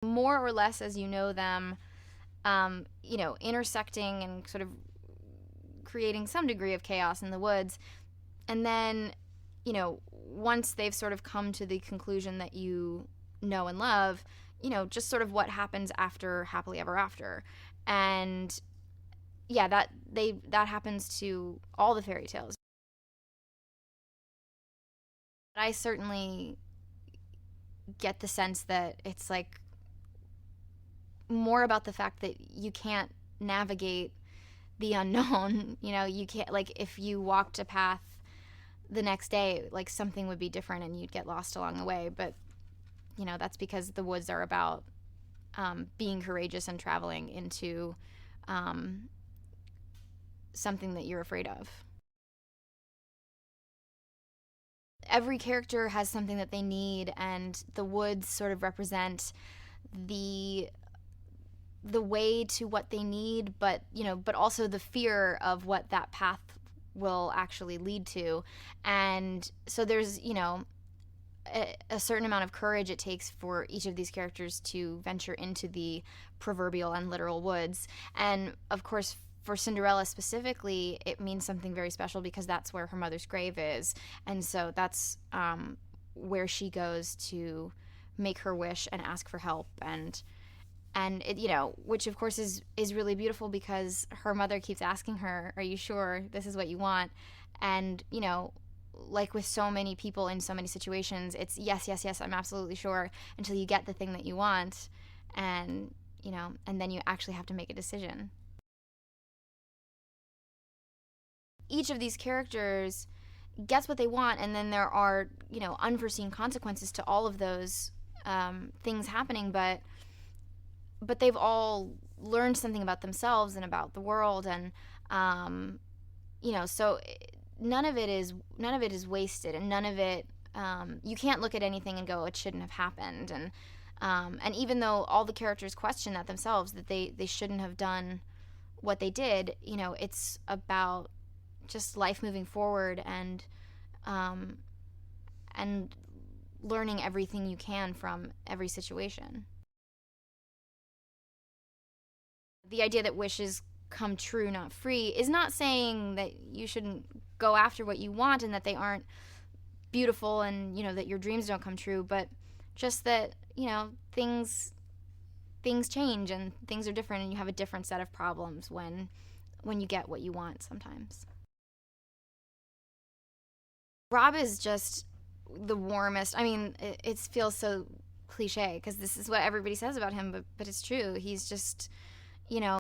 More or less as you know them, intersecting and sort of creating some degree of chaos in the woods. And then, once they've sort of come to the conclusion that you know and love, just sort of what happens after Happily Ever After. And yeah, that happens to all the fairy tales. I certainly get the sense that it's like more about the fact that you can't navigate the unknown. You can't, like, if you walked a path the next day, like, something would be different and you'd get lost along the way. But that's because the woods are about being courageous and traveling into something that you're afraid of. Every character has something that they need, and the woods sort of represent the way to what they need, but also the fear of what that path will actually lead to. And so there's a certain amount of courage it takes for each of these characters to venture into the proverbial and literal woods. And of course, for Cinderella specifically, it means something very special because that's where her mother's grave is. And so that's where she goes to make her wish and ask for help. And it, which of course is really beautiful because her mother keeps asking her, "Are you sure this is what you want?" And like with so many people in so many situations, it's yes, yes, yes, I'm absolutely sure, until you get the thing that you want, and and then you actually have to make a decision. Each of these characters gets what they want, and then there are unforeseen consequences to all of those things happening, but they've all learned something about themselves and about the world. And so none of it is wasted, and none of it you can't look at anything and go, it shouldn't have happened. And even though all the characters question that themselves, that they shouldn't have done what they did, it's about just life moving forward, and learning everything you can from every situation. The idea that wishes come true, not free, is not saying that you shouldn't go after what you want and that they aren't beautiful, and that your dreams don't come true, but just that things change and things are different, and you have a different set of problems when you get what you want sometimes. Rob is just the warmest. I mean, it feels so cliche because this is what everybody says about him, but it's true. He's just,